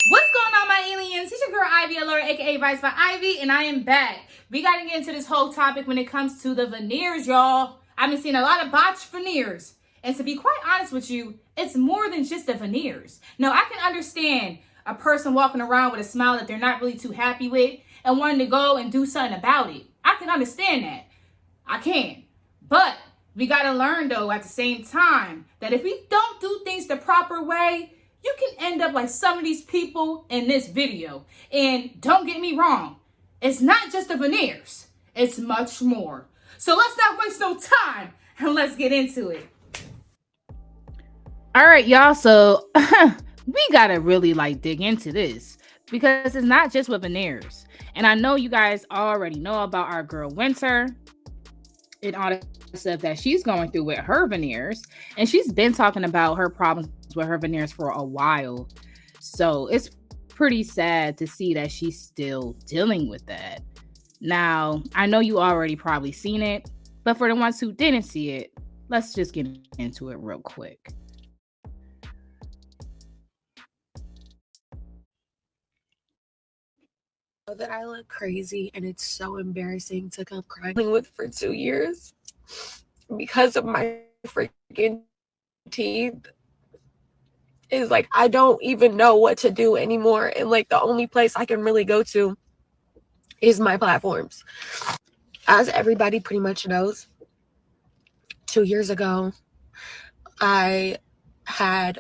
What's going on, my aliens? It's your girl Ivy Allure, aka Vice by Ivy, and I am back. We gotta get into this whole topic when it comes to the veneers, y'all. I've been seeing a lot of botched veneers. And to be quite honest with you, it's more than just the veneers. Now, I can understand a person walking around with a smile that they're not really too happy with and wanting to go and do something about it. I can understand that. I can. But we gotta learn, though, at the same time, that if we don't do things the proper way, you can end up like some of these people in this video. And don't get me wrong, it's not just the veneers. It's much more. So let's not waste no time and let's get into it. All right, y'all. So we gotta really dig into this because it's not just with veneers. And I know you guys already know about our girl Winter and all the stuff that she's going through with her veneers. And she's been talking about her problems with her veneers for a while. So it's pretty sad to see that she's still dealing with that. Now, I know you already probably seen it, but for the ones who didn't see it, let's just get into it real quick. That I look crazy and it's so embarrassing to come crying with for 2 years because of my freaking teeth is I don't even know what to do anymore, and the only place I can really go to is my platforms. As everybody pretty much knows, 2 years ago I had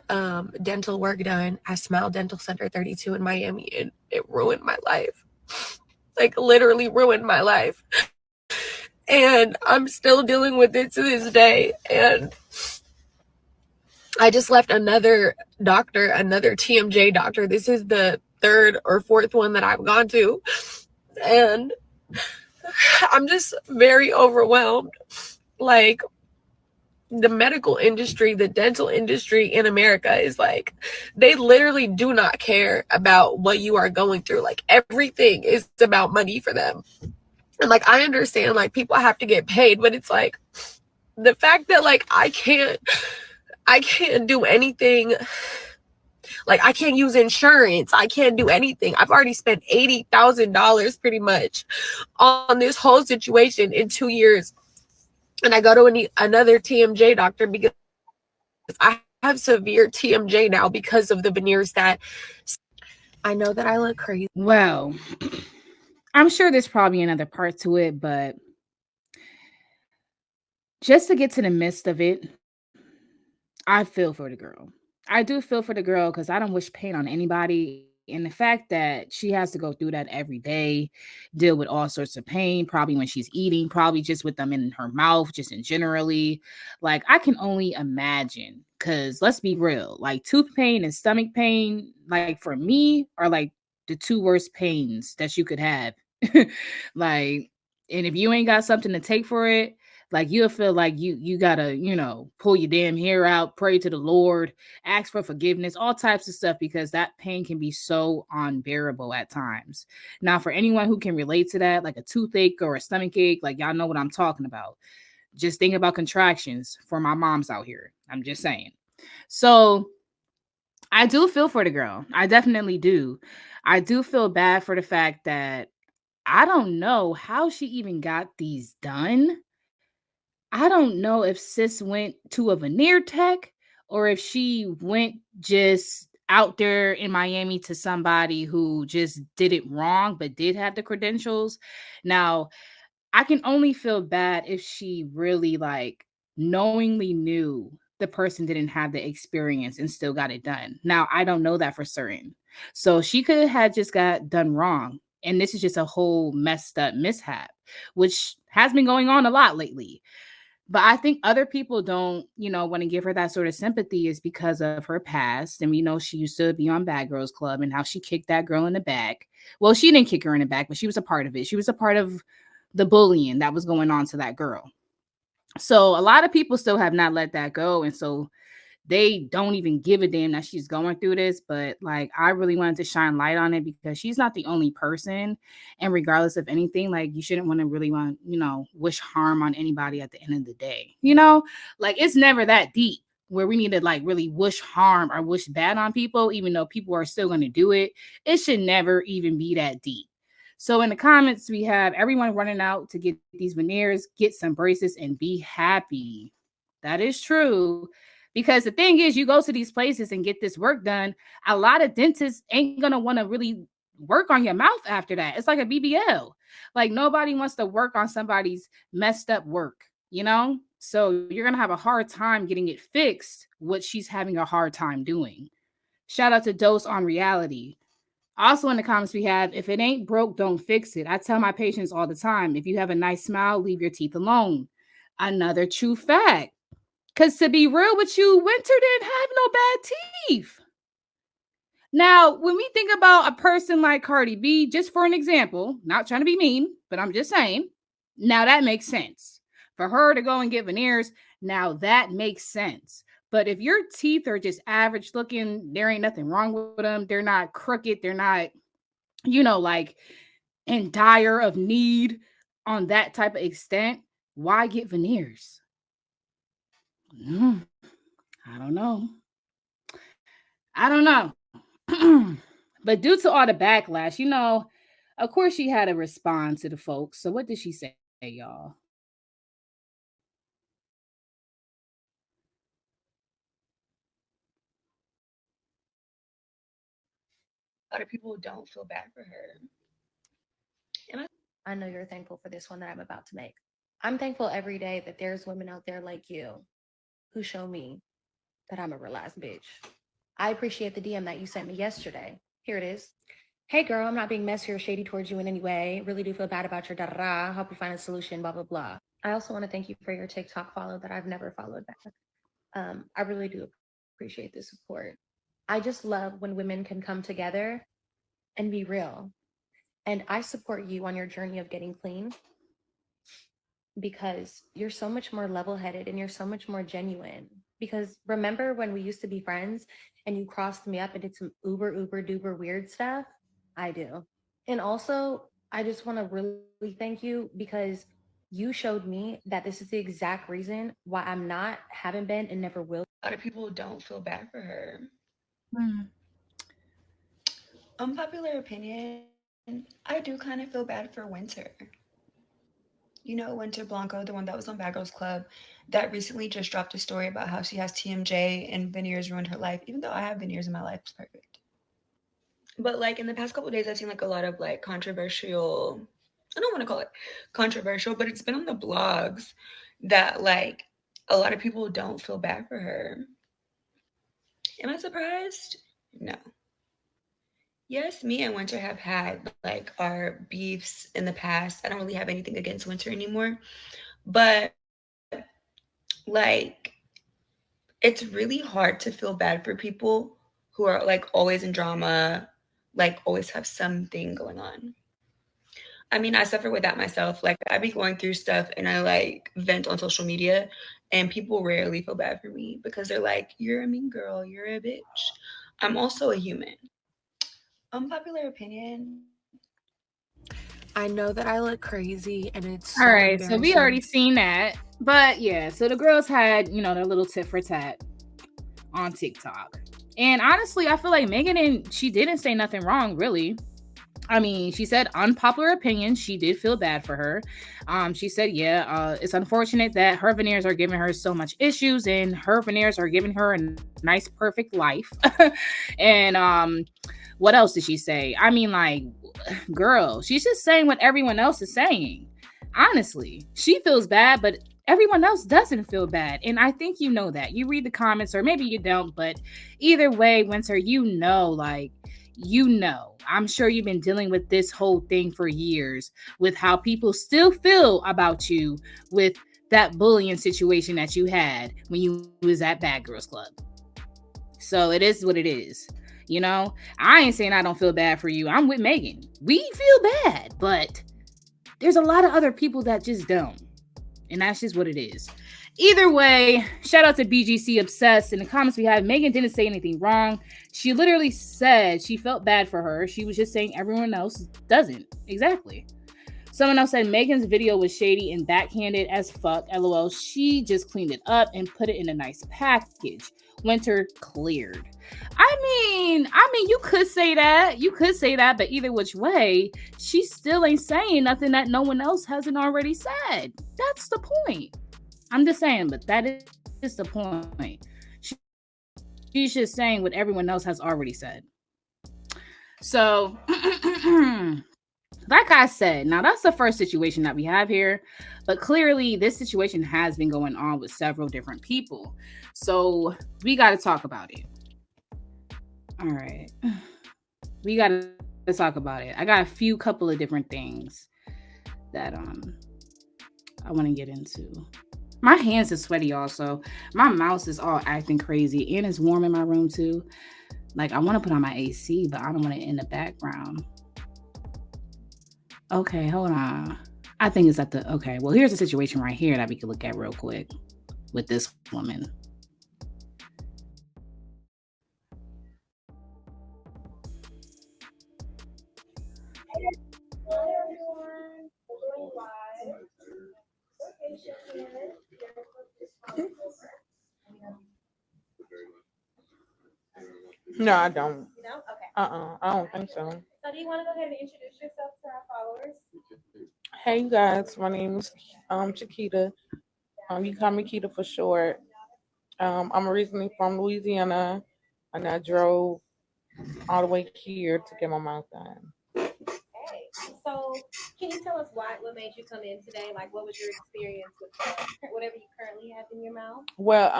dental work done at Smile Dental Center 32 in Miami, and it ruined my life. Literally ruined my life. And I'm still dealing with it to this day. And I just left another doctor, another TMJ doctor. This is the 3rd or 4th one that I've gone to. And I'm just very overwhelmed. The medical industry, the dental industry in America is they literally do not care about what you are going through. Everything is about money for them. And I understand people have to get paid, but it's the fact that I can't do anything. I can't use insurance. I can't do anything. I've already spent $80,000 pretty much on this whole situation in 2 years. And I go to another TMJ doctor because I have severe TMJ now because of the veneers that I know that I look crazy. Well, I'm sure there's probably another part to it, but just to get to the midst of it, I feel for the girl. I do feel for the girl because I don't wish pain on anybody. And the fact that she has to go through that every day, deal with all sorts of pain, probably when she's eating, probably just with them in her mouth, just in generally. I can only imagine, because let's be real, tooth pain and stomach pain, for me, are the 2 worst pains that you could have. And if you ain't got something to take for it, you'll feel you gotta, pull your damn hair out, pray to the Lord, ask for forgiveness, all types of stuff, because that pain can be so unbearable at times. Now, for anyone who can relate to that, a toothache or a stomach ache, y'all know what I'm talking about. Just think about contractions for my moms out here. I'm just saying. So I do feel for the girl. I definitely do. I do feel bad for the fact that I don't know how she even got these done. I don't know if sis went to a veneer tech or if she went just out there in Miami to somebody who just did it wrong but did have the credentials. Now, I can only feel bad if she really knowingly knew the person didn't have the experience and still got it done. Now, I don't know that for certain. So she could have just got done wrong. And this is just a whole messed up mishap, which has been going on a lot lately. But I think other people don't, want to give her that sort of sympathy is because of her past. And we know she used to be on Bad Girls Club and how she kicked that girl in the back. Well, she didn't kick her in the back, but she was a part of it. She was a part of the bullying that was going on to that girl. So a lot of people still have not let that go. And so they don't even give a damn that she's going through this. But I really wanted to shine light on it because she's not the only person. And regardless of anything, you shouldn't really want, wish harm on anybody at the end of the day. It's never that deep. where we need to like really wish harm or wish bad on people, even though people are still going to do it. It should never even be that deep. So in the comments, we have everyone running out to get these veneers, get some braces, and be happy. That is true. Because the thing is, you go to these places and get this work done, a lot of dentists ain't going to want to really work on your mouth after that. It's like a BBL. Like nobody wants to work on somebody's messed up work, you know? So you're going to have a hard time getting it fixed, what she's having a hard time doing. Shout out to Dose on Reality. Also in the comments we have, if it ain't broke, don't fix it. I tell my patients all the time, if you have a nice smile, leave your teeth alone. Another true fact. Because to be real with you, Winter didn't have no bad teeth. Now, when we think about a person like Cardi B, just for an example, not trying to be mean, but I'm just saying, now that makes sense. For her to go and get veneers, now that makes sense. But if your teeth are just average looking, there ain't nothing wrong with them. They're not crooked. They're not, like in dire of need on that type of extent. Why get veneers? I don't know. But due to all the backlash, of course she had to respond to the folks. So what did she say, y'all? A lot of people don't feel bad for her. I know you're thankful for this one that I'm about to make. I'm thankful every day that there's women out there like you who show me that I'm a real ass bitch. I appreciate the DM that you sent me yesterday. Here it is. Hey girl, I'm not being messy or shady towards you in any way. Really do feel bad about your da-da-da. Hope you find a solution, blah, blah, blah. I also want to thank you for your TikTok follow that I've never followed back. I really do appreciate the support. I just love when women can come together and be real. And I support you on your journey of getting clean because you're so much more level-headed and you're so much more genuine. Because remember when we used to be friends and you crossed me up and did some uber duper weird stuff? I do. And also, I just want to really thank you because you showed me that this is the exact reason why I'm not, haven't been, and never will. A lot of people don't feel bad for her. Hmm. Unpopular opinion, I do kind of feel bad for Winter. Winter Blanco, the one that was on Bad Girls Club, that recently just dropped a story about how she has TMJ and veneers ruined her life, even though I have veneers in my life, it's perfect. But like in the past couple of days, I've seen like a lot of like controversial, I don't want to call it controversial, but it's been on the blogs that like a lot of people don't feel bad for her. Am I surprised? No. Yes, me and Winter have had like our beefs in the past. I don't really have anything against Winter anymore. But like it's really hard to feel bad for people who are like always in drama, like always have something going on. I mean, I suffer with that myself. Like I be going through stuff and I like vent on social media and people rarely feel bad for me because they're like, you're a mean girl, you're a bitch. I'm also a human. Unpopular opinion. I know that I look crazy and it's so All right, so we already embarrassing. seen that. But yeah, so the girls had, their little tit for tat on TikTok. And honestly, I feel like she didn't say nothing wrong, really. I mean, she said unpopular opinion. She did feel bad for her. She said, it's unfortunate that her veneers are giving her so much issues and her veneers are giving her a nice, perfect life. And what else did she say? I mean, like, girl, she's just saying what everyone else is saying. Honestly, she feels bad, but everyone else doesn't feel bad. And I think you know that. You read the comments, or maybe you don't, but either way, Winter, I'm sure you've been dealing with this whole thing for years with how people still feel about you with that bullying situation that you had when you was at Bad Girls Club. So it is what it is. I ain't saying I don't feel bad for you. I'm with Megan. We feel bad, but there's a lot of other people that just don't. And that's just what it is. Either way, shout out to BGC Obsessed. In the comments we had, Megan didn't say anything wrong. She literally said she felt bad for her. She was just saying everyone else doesn't. Exactly. Someone else said Megan's video was shady and backhanded as fuck. LOL. She just cleaned it up and put it in a nice package. Winter cleared. You could say that. You could say that, but either which way, she still ain't saying nothing that no one else hasn't already said. That's the point. I'm just saying, but that is the point. She's just saying what everyone else has already said. So, like I said, now that's the first situation that we have here, but clearly this situation has been going on with several different people. So we got to talk about it. All right. We got to talk about it. I got a couple of different things that I want to get into. My hands are sweaty also. My mouse is all acting crazy and it's warm in my room too. Like I want to put on my AC, but I don't want it in the background. Okay, hold on. I think it's at the okay. Well, here's a situation right here that we can look at real quick with this woman. No, I don't. No? Okay. I don't think so. So do you want to go ahead and introduce yourself to our followers? Hey you guys, my name is Chiquita. You call me Kita for short. I'm originally from Louisiana, and I drove all the way here to get my mouth done. Hey. So can you tell us what made you come in today? Like what was your experience with whatever you currently have in your mouth? Well,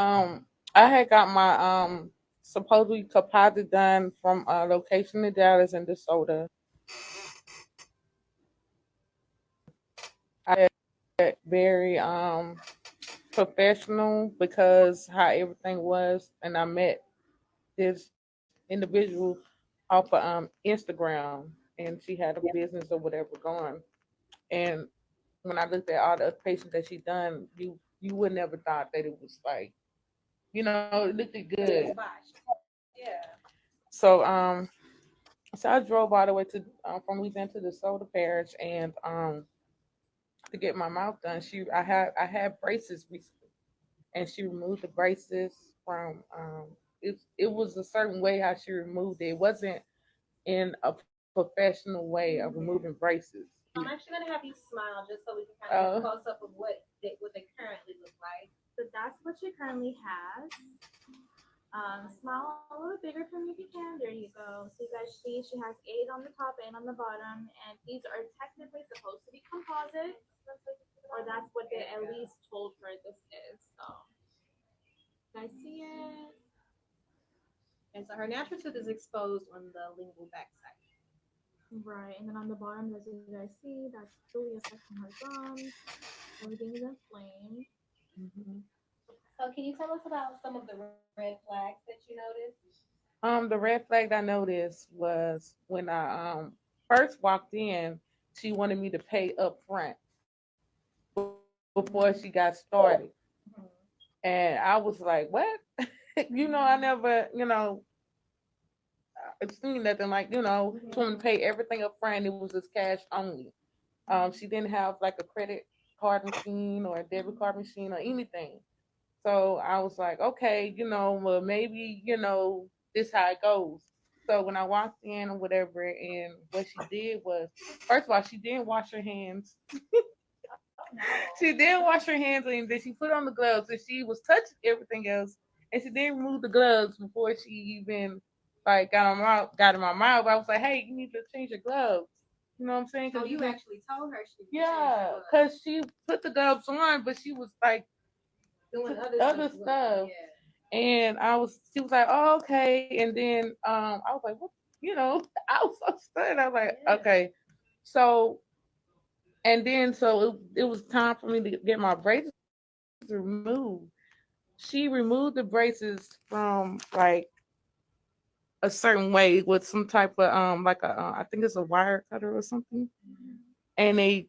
I had got my supposedly composite done from a location in Dallas and DeSoto. I had very professional because how everything was, and I met this individual off of Instagram, and she had a business or whatever going. And when I looked at all the patients that she done, you would never thought that it was like, it looked good. Yeah. So so I drove all the way to from Louisiana to the Soda Parish, and to get my mouth done. I had braces recently, and she removed the braces from it was a certain way how she removed it. It wasn't in a professional way of removing braces. I'm actually gonna have you smile just so we can kind of get a close up of what they currently look like. So that's what she currently has. Smile a little bigger for me if you can. There you go. So you guys see she has 8 on the top and on the bottom, and these are technically supposed to be composite, or that's what they at least told her this is. So you guys see it? And so her natural tooth is exposed on the lingual backside. Right, and then on the bottom, as you guys see, that's truly affecting her gums. Everything is inflamed. Mhm. So, can you tell us about some of the red flags that you noticed? The red flag I noticed was when I first walked in, she wanted me to pay up front before she got started. Mhm. And I was like, what? I never, seen nothing like, she wanted to pay everything up front. It was just cash only. She didn't have like a credit card machine or a debit card machine or anything. So I was like, okay, well, maybe, this how it goes. So when I walked in or whatever, and what she did was, first of all, she didn't wash her hands. She didn't wash her hands, and then she put on the gloves, and she was touching everything else, and she didn't remove the gloves before she even like got in my mouth. I was like, hey, you need to change your gloves. You know what I'm saying? Oh, you actually told her she Yeah, because she put the gloves on, but she was like doing other stuff. Yeah. And she was like, oh, okay. And then I was like, what? I was so stunned. I was like, yeah. Okay. So, and then it was time for me to get my braces removed. She removed the braces from like a certain way with some type of like a I think it's a wire cutter or something, and they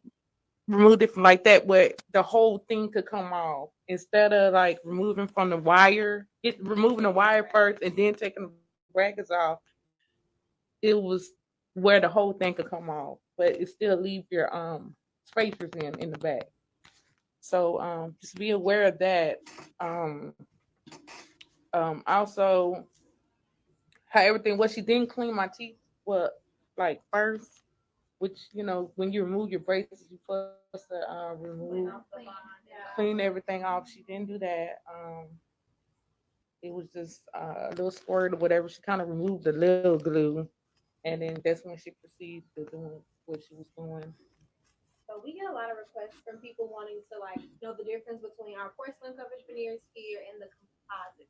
removed it from like that where the whole thing could come off instead of like removing from the wire, removing the wire first and then taking the brackets off. It was where the whole thing could come off, but it still leave your scrapers in the back. So just be aware of that. Also, how everything was. She didn't clean my teeth. Well, like first, which when you remove your braces, you're supposed to clean everything off. She didn't do that. It was just a little squirt or whatever. She kind of removed the little glue, and then that's when she proceeded to doing what she was doing. So we get a lot of requests from people wanting to know the difference between our porcelain coverage veneers here and the composite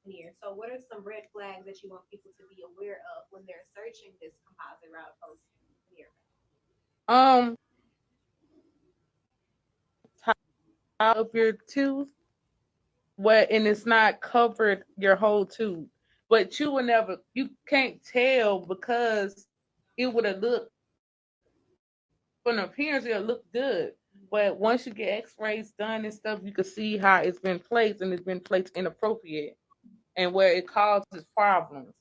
veneer. So what are some red flags that you want people to be aware of when they're searching this composite route post veneer? Um, top of your tooth, what, and it's not covered your whole tooth, but you can't tell because it would have looked from the appearance, it'll look good. But once you get X-rays done and stuff, you can see how it's been placed, and it's been placed inappropriate, and where it causes problems.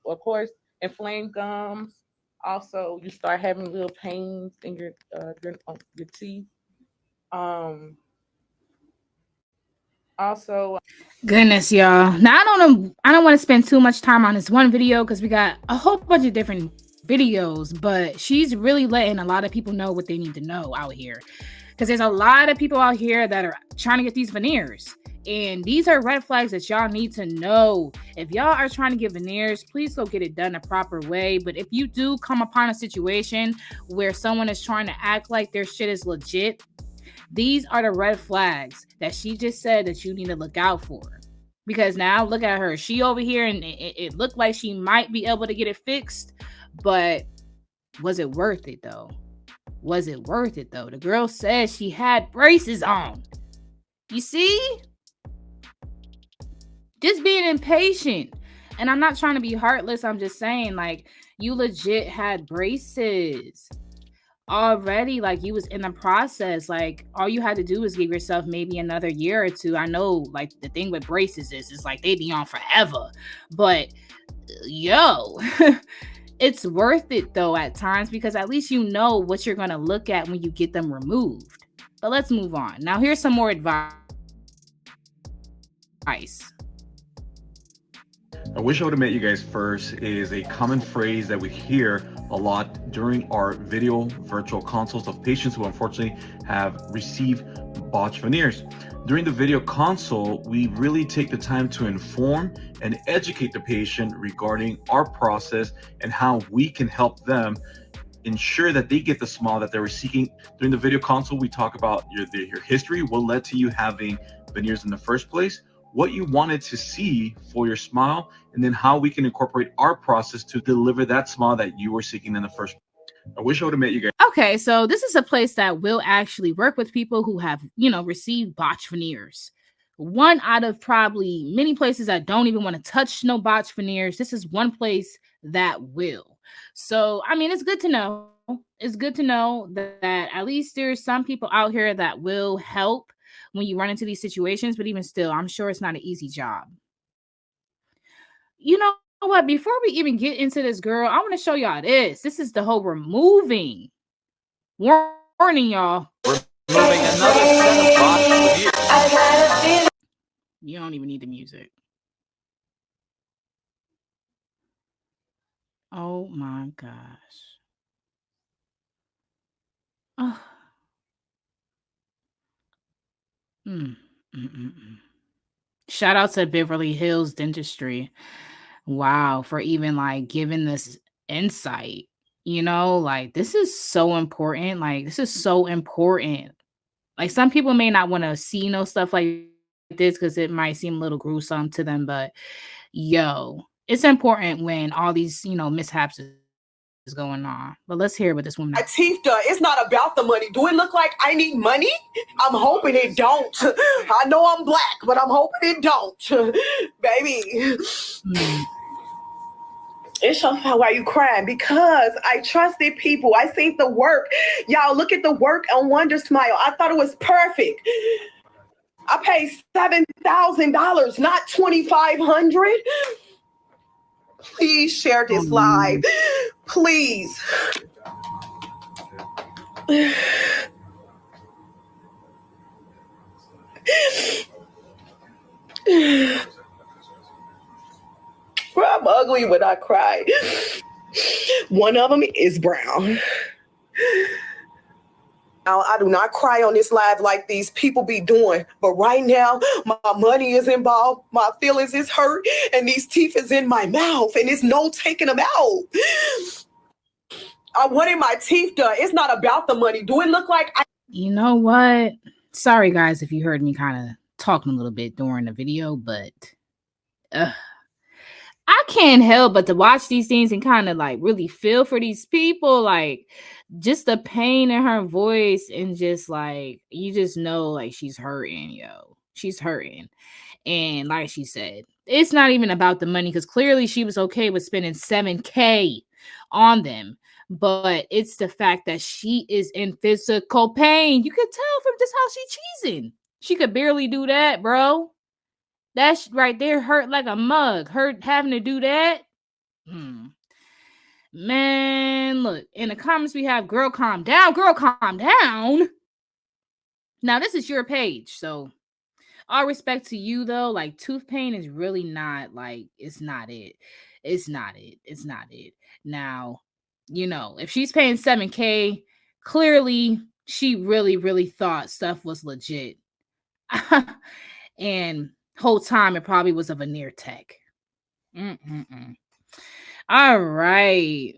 Of course, inflamed gums. Also, you start having little pains in your teeth. Um, Also, Goodness, y'all. Now I don't know. I don't want to spend too much time on this one video because we got a whole bunch of different videos, but she's really letting a lot of people know what they need to know out here. Because there's a lot of people out here that are trying to get these veneers. And these are red flags that y'all need to know. If y'all are trying to get veneers, please go get it done the proper way. But if you do come upon a situation where someone is trying to act like their shit is legit, these are the red flags that she just said that you need to look out for. Because now look at her. She over here and it looked like she might be able to get it fixed. But was it worth it though? Was it worth it though? The girl says she had braces on. You see? Just being impatient. And I'm not trying to be heartless. I'm just saying, like, you legit had braces already. Like, you was in the process. Like, all you had to do was give yourself maybe another year or two. I know, like, the thing with braces is like they be on forever. But yo, it's worth it though at times, because at least you know what you're gonna look at when you get them removed. But let's move on. Now here's some more advice. I wish I would have met you guys first is a common phrase that we hear a lot during our video virtual consults of patients who unfortunately have received botched veneers. During the video consult, we really take the time to inform and educate the patient regarding our process and how we can help them ensure that they get the smile that they were seeking. During the video consult, we talk about your history, what led to you having veneers in the first place, what you wanted to see for your smile, and then how we can incorporate our process to deliver that smile that you were seeking in the first place. I wish I would have met you guys. Okay, so this is a place that will actually work with people who have, received botched veneers. One out of probably many places that don't even want to touch no botched veneers. This is one place that will. So, I mean, it's good to know. It's good to know that at least there's some people out here that will help when you run into these situations. But even still, I'm sure it's not an easy job. You know what? Before we even get into this, girl, I want to show y'all this. This is the whole removing. Warning, y'all. Removing another set of botched veneers. You don't even need the music. Oh my gosh. Oh. Shout out to Beverly Hills Dentistry. Wow, for even like giving this insight. Like this is so important. Like this is so important. Like some people may not want to see stuff like this because it might seem a little gruesome to them, but yo, it's important when all these, mishaps is going on. But let's hear what this woman. My teeth done. It's not about the money. Do it look like I need money? I'm hoping it don't. I know I'm black, but I'm hoping it don't. Baby. It's so why you crying? Because I trusted people. I seen the work. Y'all look at the work on Wonder Smile. I thought it was perfect. I paid $7,000, not $2,500. Please share this live. Please. Well, I'm ugly when I cry. One of them is brown. I do not cry on this live like these people be doing. But right now, my money is involved, my feelings is hurt, and these teeth is in my mouth, and it's no taking them out. I wanted my teeth done. It's not about the money. Do it look like You know what? Sorry, guys, if you heard me kind of talking a little bit during the video, but I can't help but to watch these things and kind of like really feel for these people. Like, just the pain in her voice, and just like, you just know, like, she's hurting, yo. She's hurting. And like she said, it's not even about the money, because clearly she was okay with spending $7,000 on them. But it's the fact that she is in physical pain. You could tell from just how she cheesing. She could barely do that, bro. That right there hurt like a mug. Hurt having to do that. Man, look, in the comments we have, girl, calm down. Girl, calm down. Now, this is your page, so all respect to you, though. Like, tooth pain is really not, like, it's not it. It's not it. It's not it. Now, you know, if she's paying $7,000, clearly she really, really thought stuff was legit. And whole time it probably was a veneer tech. All right.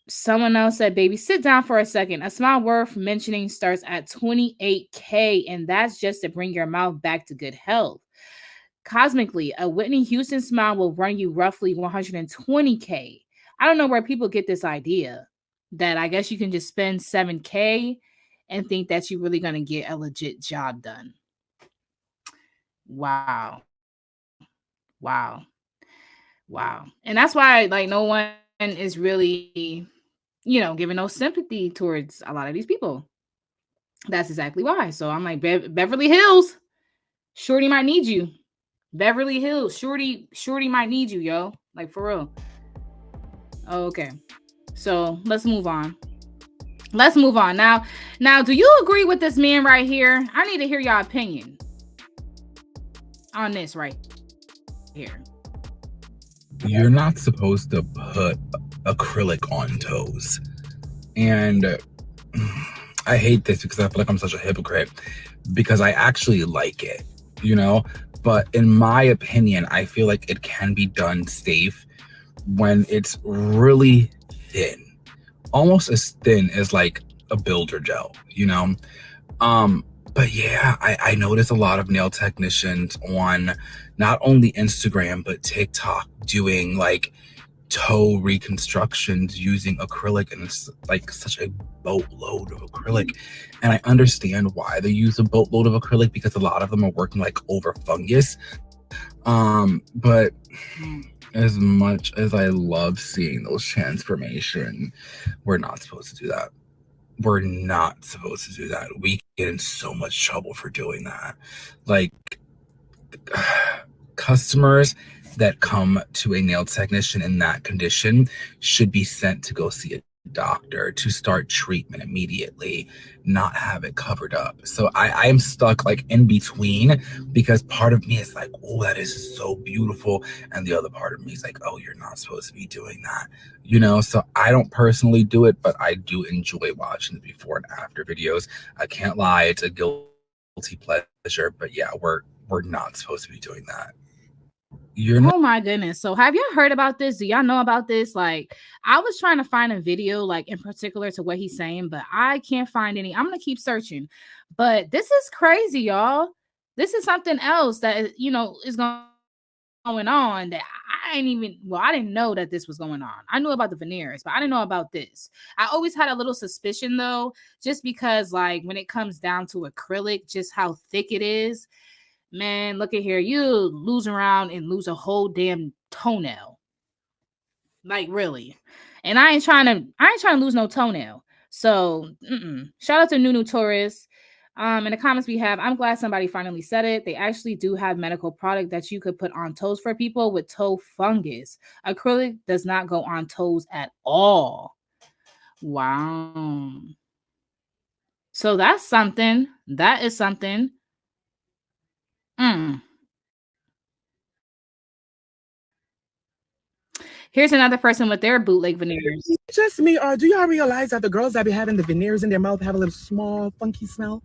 Someone else said, baby, sit down for a second. A smile worth mentioning starts at $28,000, and that's just to bring your mouth back to good health. Cosmically, a Whitney Houston smile will run you roughly $120,000. I don't know where people get this idea that I guess you can just spend $7,000 and think that you're really going to get a legit job done. Wow. Wow. Wow. And that's why, like, no one is really, you know, giving no sympathy towards a lot of these people. That's exactly why. So I'm like, Beverly Hills, Shorty might need you. Beverly Hills, Shorty might need you, yo. Like, for real. Okay. So let's move on. Let's move on. Now, do you agree with this man right here? I need to hear your opinion on this right here. You're not supposed to put acrylic on toes. And I hate this because I feel like I'm such a hypocrite, because I actually like it, you know? But in my opinion, I feel like it can be done safe when it's really thin. Almost as thin as like a builder gel, you know? But yeah, I notice a lot of nail technicians on not only Instagram, but TikTok doing like toe reconstructions using acrylic, and it's like such a boatload of acrylic. And I understand why they use a boatload of acrylic, because a lot of them are working like over fungus. But as much as I love seeing those transformation, we're not supposed to do that. We're not supposed to do that. We get in so much trouble for doing that. Like, customers that come to a nail technician in that condition should be sent to go see a doctor to start treatment immediately, not have it covered up. So I am stuck like in between, because part of me is like, oh, that is so beautiful, and the other part of me is like, oh, you're not supposed to be doing that, you know? So I don't personally do it, but I do enjoy watching the before and after videos. I can't lie, it's a guilty pleasure. But yeah, we're not supposed to be doing that. Oh my goodness. So have y'all heard about this? Do y'all know about this? Like, I was trying to find a video like in particular to what he's saying, but I can't find any. I'm gonna keep searching. But this is crazy, y'all. This is something else that, you know, is going on that I didn't know that this was going on. I knew about the veneers, but I didn't know about this. I always had a little suspicion though, just because like when it comes down to acrylic, just how thick it is. Man, look at here. You lose around and lose a whole damn toenail. Like, really. And I ain't trying to lose no toenail. So shout out to Nunu Torres. In the comments we have, I'm glad somebody finally said it. They actually do have medical product that you could put on toes for people with toe fungus. Acrylic does not go on toes at all. Wow. So that's something. That is something. Mm. Here's another person with their bootleg veneers. Just me, or do y'all realize that the girls that be having the veneers in their mouth have a little small, funky smell?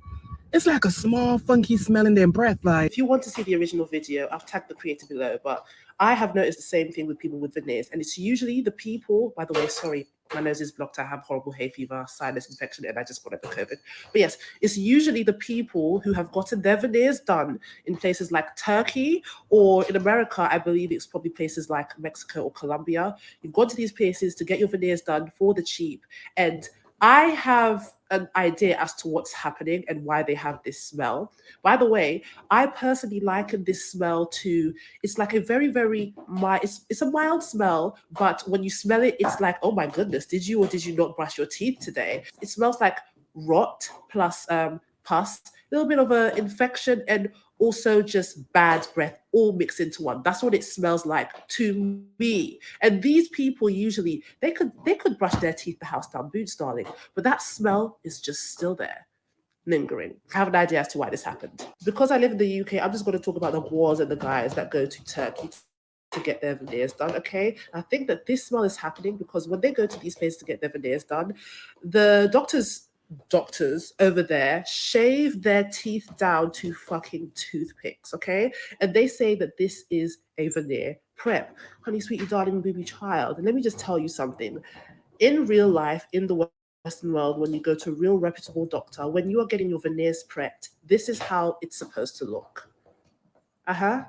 It's like a small, funky smell in their breath. Like, if you want to see the original video, I've tagged the creator below, but I have noticed the same thing with people with veneers. And it's usually the people, by the way, sorry, my nose is blocked. I have horrible hay fever, sinus infection, and I just got over COVID. But yes, it's usually the people who have gotten their veneers done in places like Turkey, or in America, I believe it's probably places like Mexico or Colombia. You've gone to these places to get your veneers done for the cheap. And I have an idea as to what's happening and why they have this smell. By the way, I personally liken this smell to, it's like a very, very mild, it's a mild smell, but when you smell it, it's like, oh my goodness, did you or did you not brush your teeth today? It smells like rot plus pus, a little bit of an infection, and also just bad breath all mixed into one. That's what it smells like to me. And these people usually, they could brush their teeth the house down boots, darling, but that smell is just still there, lingering. I have an idea as to why this happened. Because I live in the UK, I'm just going to talk about the whores and the guys that go to Turkey to get their veneers done, okay? I think that this smell is happening because when they go to these places to get their veneers done, the doctors over there shave their teeth down to fucking toothpicks, okay? And they say that this is a veneer prep. Honey, sweetie, darling, baby child. And let me just tell you something. In real life, in the Western world, when you go to a real reputable doctor, when you are getting your veneers prepped, this is how it's supposed to look. A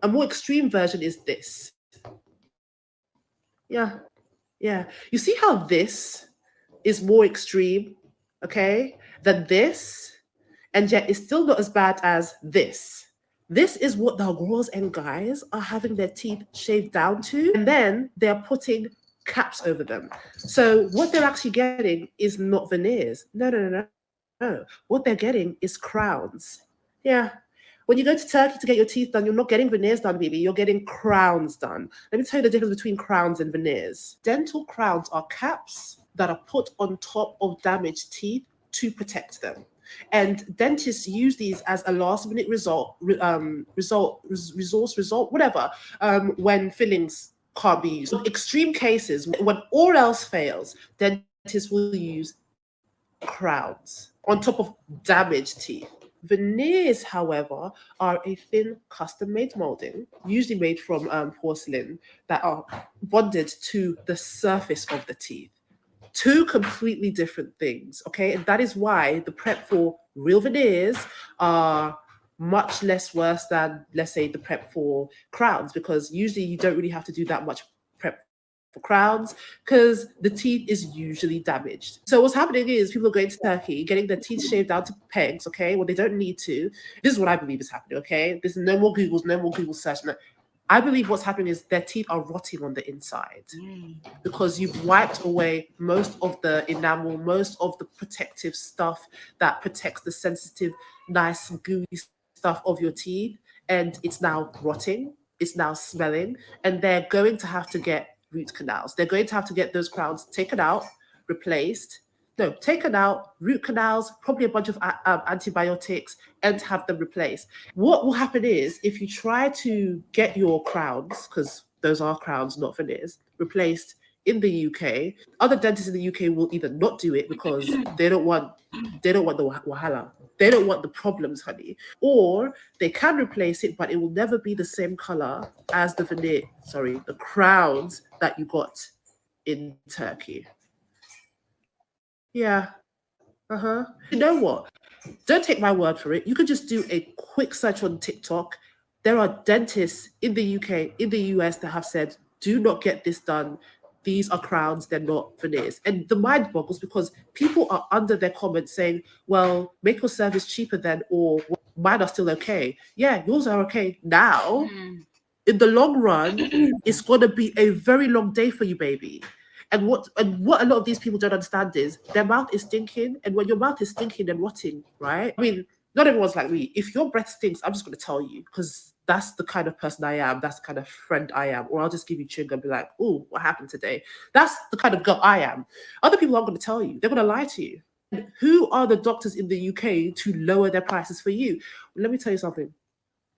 more extreme version is this. Yeah. You see how this is more extreme, okay, than this, and yet it's still not as bad as this. This is what the girls and guys are having their teeth shaved down to, and then they're putting caps over them. So what they're actually getting is not veneers. No. What they're getting is crowns. Yeah. When you go to Turkey to get your teeth done, you're not getting veneers done, baby. You're getting crowns done. Let me tell you the difference between crowns and veneers. Dental crowns are caps that are put on top of damaged teeth to protect them. And dentists use these as a last-minute whatever, when fillings can't be used. In extreme cases, when all else fails, dentists will use crowns on top of damaged teeth. Veneers, however, are a thin custom-made molding, usually made from porcelain, that are bonded to the surface of the teeth. Two completely different things, okay? And that is why the prep for real veneers are much less worse than, let's say, the prep for crowns, because usually you don't really have to do that much prep for crowns because the teeth is usually damaged. So what's happening is people are going to Turkey, getting their teeth shaved down to pegs, okay, when they don't need to. This is what I believe is happening, okay? There's no more Google search. No. I believe what's happening is their teeth are rotting on the inside because you've wiped away most of the enamel, most of the protective stuff that protects the sensitive, nice, gooey stuff of your teeth, and it's now rotting, it's now smelling, and they're going to have to get root canals. They're going to have to get those crowns taken out, replaced. No, taken out, root canals, probably a bunch of antibiotics, and have them replaced. What will happen is if you try to get your crowns, because those are crowns, not veneers, replaced in the UK, other dentists in the UK will either not do it because they don't want the wahala. They don't want the problems, honey. Or they can replace it, but it will never be the same color as the the crowns that you got in Turkey. Yeah. You know what? Don't take my word for it. You could just do a quick search on TikTok. There are dentists in the UK, in the US that have said, do not get this done. These are crowns, they're not veneers. And the mind boggles because people are under their comments saying, well, make your service cheaper then, or mine are still okay. Yeah, yours are okay now. In the long run, it's going to be a very long day for you, baby. And what a lot of these people don't understand is their mouth is stinking, and when your mouth is stinking and rotting, right? I mean, not everyone's like me. If your breath stinks, I'm just going to tell you because that's the kind of person I am. That's the kind of friend I am. Or I'll just give you chewing and be like, "Oh, what happened today?" That's the kind of girl I am. Other people aren't going to tell you. They're going to lie to you. Who are the doctors in the UK to lower their prices for you? Let me tell you something.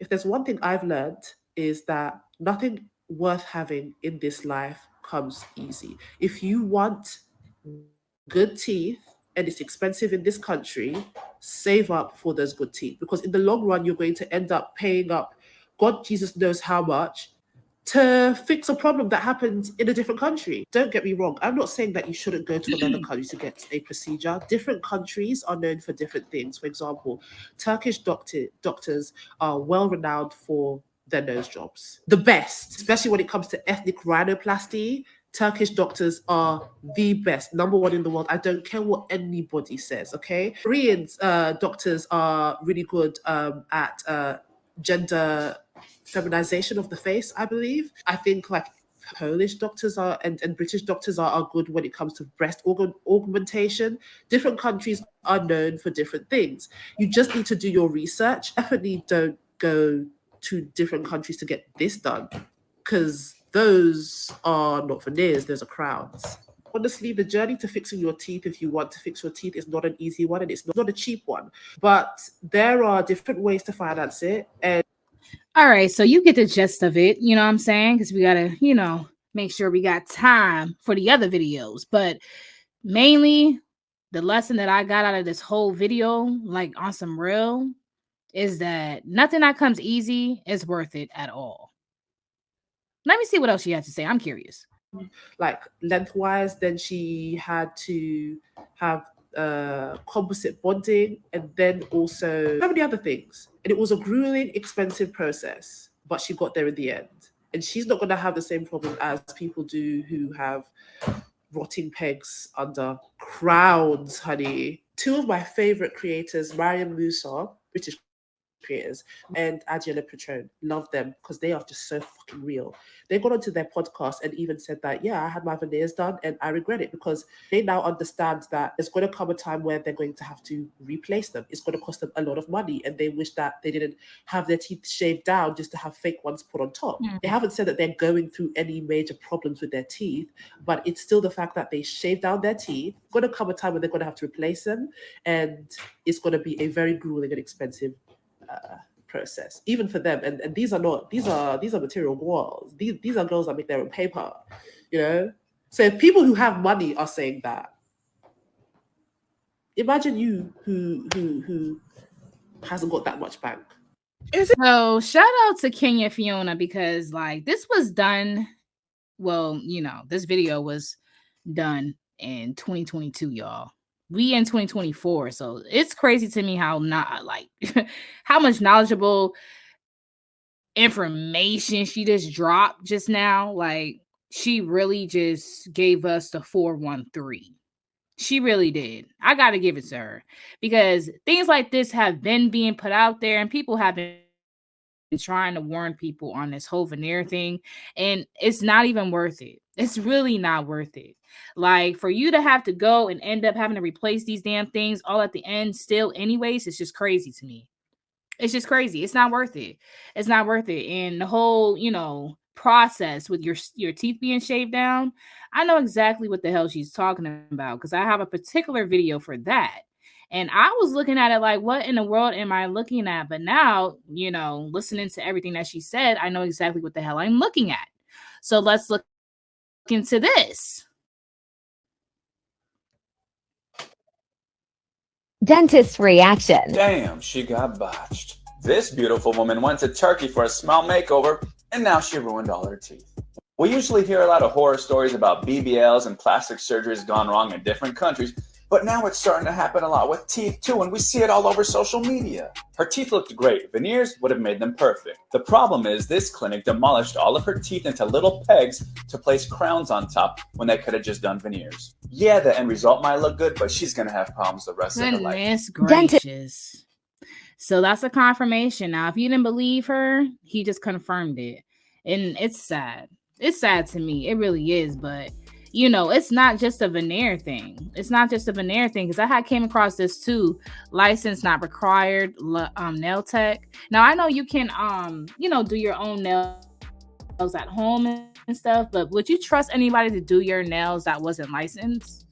If there's one thing I've learned is that nothing worth having in this life comes easy. If you want good teeth and it's expensive in this country, save up for those good teeth, because in the long run, you're going to end up paying up God Jesus knows how much to fix a problem that happened in a different country. Don't get me wrong. I'm not saying that you shouldn't go to another country to get a procedure. Different countries are known for different things. For example, Turkish doctors are well renowned for their nose jobs. The best, especially when it comes to ethnic rhinoplasty. Turkish doctors are the best, number one in the world. I don't care what anybody says, okay? Korean doctors are really good at gender feminization of the face, I believe. I think like Polish doctors are and British doctors are good when it comes to breast organ augmentation. Different countries are known for different things. You just need to do your research. Definitely don't go to different countries to get this done, because those are not veneers, those are crowns. Honestly, the journey to fixing your teeth, if you want to fix your teeth, is not an easy one, and it's not a cheap one. But there are different ways to finance it. And all right, so you get the gist of it, you know what I'm saying? Because we gotta, make sure we got time for the other videos. But mainly, the lesson that I got out of this whole video, like on some real, is that nothing that comes easy is worth it at all. Let me see what else she has to say. I'm curious. Like lengthwise, then she had to have composite bonding, and then also so many other things. And it was a grueling, expensive process, but she got there in the end. And she's not going to have the same problem as people do who have rotting pegs under crowns, honey. Two of my favorite creators, Mariam Musa, British creators, and Adjela Patron, love them because they are just so fucking real. They got onto their podcast and even said that, yeah, I had my veneers done and I regret it, because they now understand that there's going to come a time where they're going to have to replace them. It's going to cost them a lot of money, and they wish that they didn't have their teeth shaved down just to have fake ones put on top. They haven't said that they're going through any major problems with their teeth, but it's still the fact that they shaved down their teeth. It's going to come a time where they're going to have to replace them, and it's going to be a very grueling and expensive process, even for them. And these are material girls. These are girls that make their own paper, So if people who have money are saying that, imagine you who hasn't got that much bank. So shout out to Kenya Fiona, because like this was done. Well, this video was done in 2022, y'all. We in 2024, so it's crazy to me how not like how much knowledgeable information she just dropped just now. Like she really just gave us the 413. She really did. I got to give it to her, because things like this have been being put out there, and people have been trying to warn people on this whole veneer thing, and it's not even worth it. It's really not worth it. Like for you to have to go and end up having to replace these damn things all at the end still anyways, it's just crazy to me. It's just crazy. It's not worth it. It's not worth it. And the whole, process with your teeth being shaved down, I know exactly what the hell she's talking about, because I have a particular video for that. And I was looking at it like, what in the world am I looking at? But now, listening to everything that she said, I know exactly what the hell I'm looking at. So let's look into this. Dentist reaction. Damn, she got botched. This beautiful woman went to Turkey for a smile makeover, and now she ruined all her teeth. We usually hear a lot of horror stories about BBLs and plastic surgeries gone wrong in different countries, but now it's starting to happen a lot with teeth too, and we see it all over social media. Her teeth looked great. Veneers would have made them perfect. The problem is this clinic demolished all of her teeth into little pegs to place crowns on top when they could have just done veneers. Yeah, the end result might look good, but she's going to have problems the rest of her life. Goodness gracious. So that's a confirmation. Now, if you didn't believe her, he just confirmed it. And it's sad. It's sad to me. It really is. But, it's not just a veneer thing. It's not just a veneer thing. Because I came across this too. License not required, nail tech. Now, I know you can, do your own nails at home and stuff. But would you trust anybody to do your nails that wasn't licensed?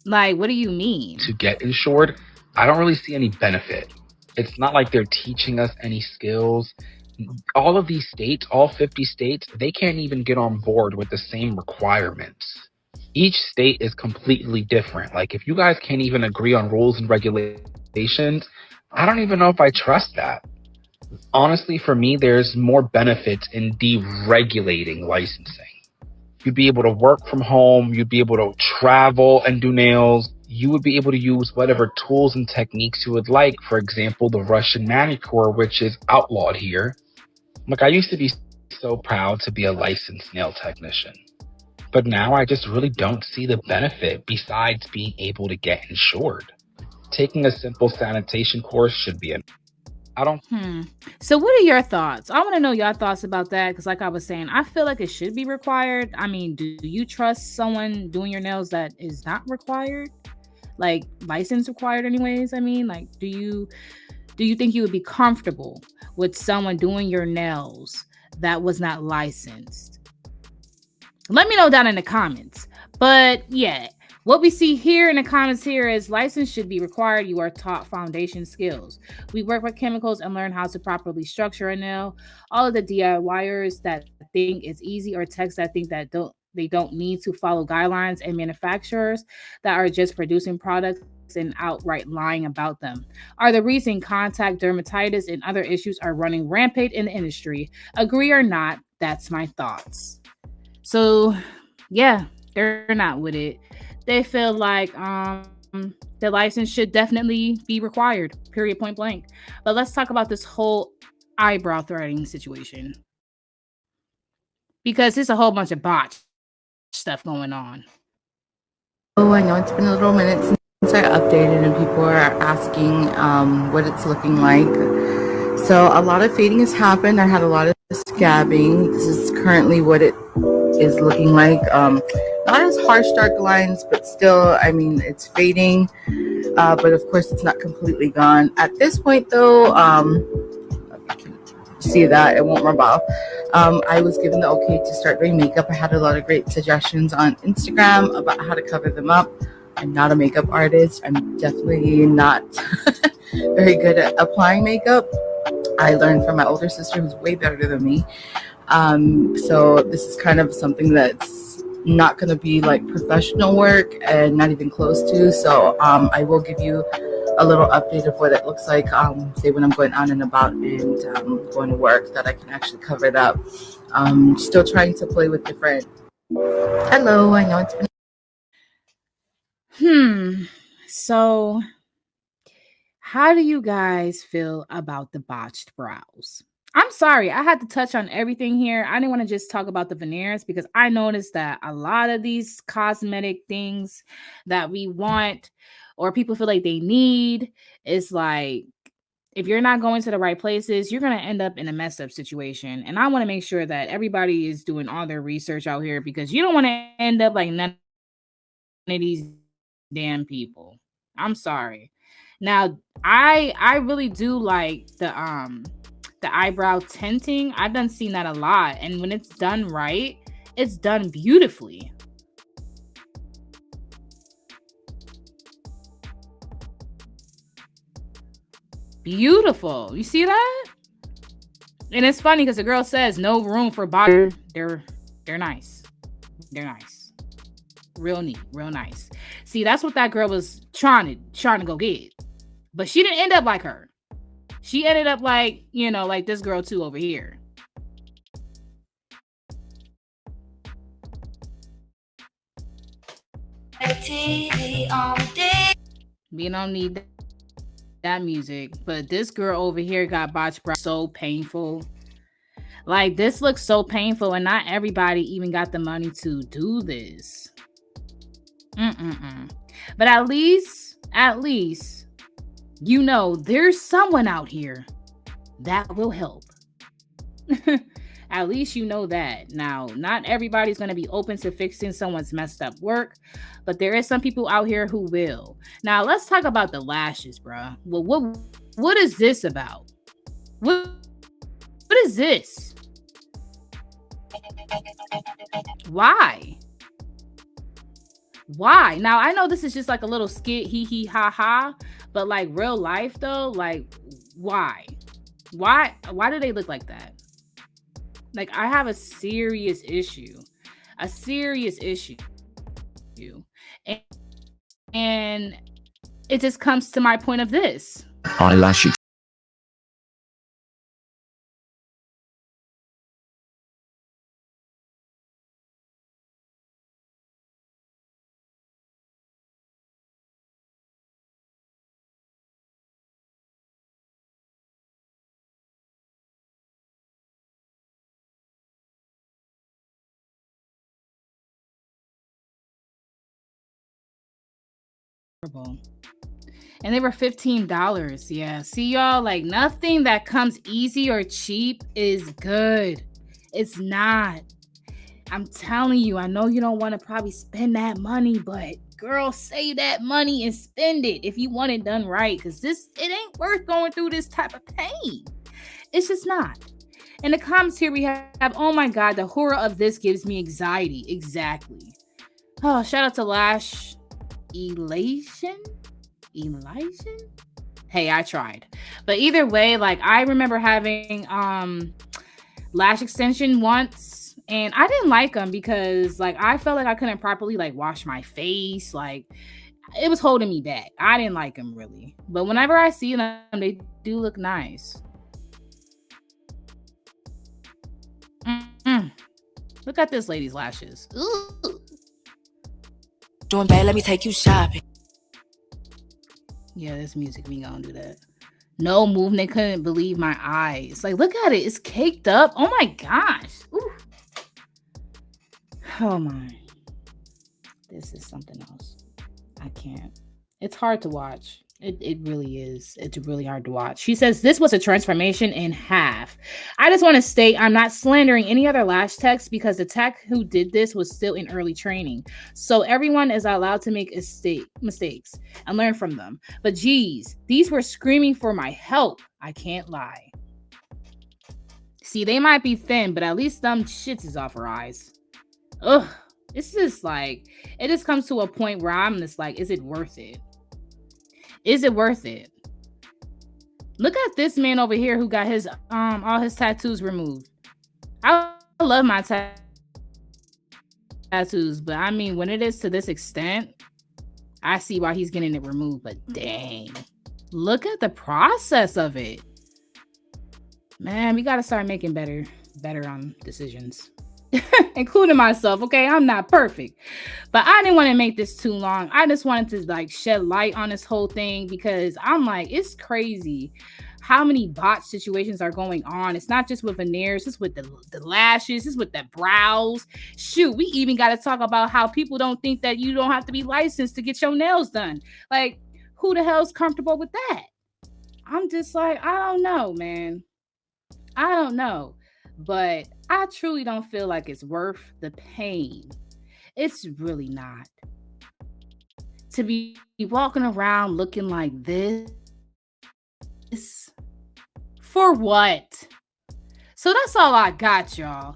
Like, what do you mean? To get insured, I don't really see any benefit. It's not like they're teaching us any skills. All of these states, all 50 states, they can't even get on board with the same requirements. Each state is completely different. Like, if you guys can't even agree on rules and regulations, I don't even know if I trust that. Honestly, for me, there's more benefits in deregulating licensing. You'd be able to work from home, you'd be able to travel and do nails, you would be able to use whatever tools and techniques you would like. For example, the Russian manicure, which is outlawed here. Like, I used to be so proud to be a licensed nail technician, but now I just really don't see the benefit besides being able to get insured. Taking a simple sanitation course should be enough. I don't. So what are your thoughts? I want to know your thoughts about that, because like I was saying, I feel like it should be required. I mean, do you trust someone doing your nails that is not required? Like, license required anyways? I mean, like, do you think you would be comfortable with someone doing your nails that was not licensed? Let me know down in the comments. But yeah, what we see here in the comments here is license should be required. You are taught foundation skills. We work with chemicals and learn how to properly structure a nail. All of the DIYers that think it's easy, or techs that think that they don't need to follow guidelines, and manufacturers that are just producing products and outright lying about them, are the reason contact dermatitis and other issues are running rampant in the industry. Agree or not, that's my thoughts. So yeah, they're not with it. They feel like the license should definitely be required, period, point blank. But let's talk about this whole eyebrow threading situation, because it's a whole bunch of botch stuff going on. Oh, I know it's been a little minute since I updated, and people are asking what it's looking like. So a lot of fading has happened. I had a lot of scabbing. This is currently what it is looking like. Not as harsh dark lines, but still, I mean, it's fading. But of course, it's not completely gone. At this point, though, see that it won't rub off. I was given the okay to start doing makeup. I had a lot of great suggestions on Instagram about how to cover them up. I'm not a makeup artist. I'm definitely not very good at applying makeup. I learned from my older sister, who's way better than me. So this is kind of something that's not going to be like professional work, and not even close to. So I will give you a little update of what it looks like, say when I'm going on and about and going to work, that I can actually cover it up. Still trying to play with different. Hello, I know it's been. So how do you guys feel about the botched brows? I'm sorry, I had to touch on everything here. I didn't want to just talk about the veneers, because I noticed that a lot of these cosmetic things that we want, or people feel like they need, is like, if you're not going to the right places, you're going to end up in a messed up situation. And I want to make sure that everybody is doing all their research out here, because you don't want to end up like none of these damn people. I'm sorry. Now, I really do like the eyebrow tinting. I've done seen that a lot, and when it's done right, it's done beautifully. Beautiful. You see that? And it's funny because the girl says no room for body. They're nice. They're nice. Real neat, real nice. See, that's what that girl was trying to go get. But she didn't end up like her. She ended up like, like this girl too over here. We don't need that music. But this girl over here got botched brow. So painful. Like, this looks so painful, and not everybody even got the money to do this. But at least, there's someone out here that will help. At least you know that. Now, not everybody's going to be open to fixing someone's messed up work, but there is some people out here who will. Now, let's talk about the lashes, bruh. Well, what is this about? What is this? Why? Now, I know this is just like a little skit, hee hee ha ha, but like real life though, like Why do they look like that? Like, I have a serious issue, and, and it just comes to my point of this. Eyelash And they were $15. Yeah. See, y'all, like, nothing that comes easy or cheap is good. It's not. I'm telling you, I know you don't want to probably spend that money, but girl, save that money and spend it if you want it done right. Because it ain't worth going through this type of pain. It's just not. In the comments here, we have, oh my God, the horror of this gives me anxiety. Exactly. Oh, shout out to Lash Elation. Hey, I tried. But either way, like, I remember having lash extension once, and I didn't like them because, like, I felt like I couldn't properly, like, wash my face. Like, it was holding me back. I didn't like them really. But whenever I see them, they do look nice. Look at this lady's lashes. Ooh. Doing bad, let me take you shopping. Yeah, this music, we gonna do that. No movement, couldn't believe my eyes. Like, look at it, it's caked up. Oh my gosh. Ooh. Oh my. This is something else. I can't. It's hard to watch. It really is. It's really hard to watch. She says, this was a transformation in half. I just want to state I'm not slandering any other lash techs because the tech who did this was still in early training. So everyone is allowed to make mistakes and learn from them. But geez, these were screaming for my help. I can't lie. See, they might be thin, but at least them shits is off her eyes. Ugh. It's just like, it just comes to a point where I'm just like, is it worth it? Is it worth it? Look at this man over here who got his all his tattoos removed. I love my tattoos, but I mean, when it is to this extent, I see why he's getting it removed. But dang, look at the process of it. Man, we gotta start making better decisions. Including myself. Okay, I'm not perfect, but I didn't want to make this too long. I just wanted to like shed light on this whole thing because I'm like, it's crazy how many botch situations are going on. It's not just with veneers, it's with the lashes, it's with the brows. Shoot, we even got to talk about how people don't think that you don't have to be licensed to get your nails done. Like, who the hell's comfortable with that? I'm just like, I don't know, man. I don't know. But I truly don't feel like it's worth the pain. It's really not. To be walking around looking like this. For what? So that's all I got, y'all.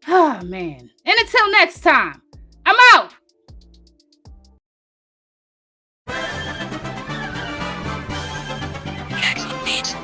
Oh, man. And until next time, I'm out. Bitch.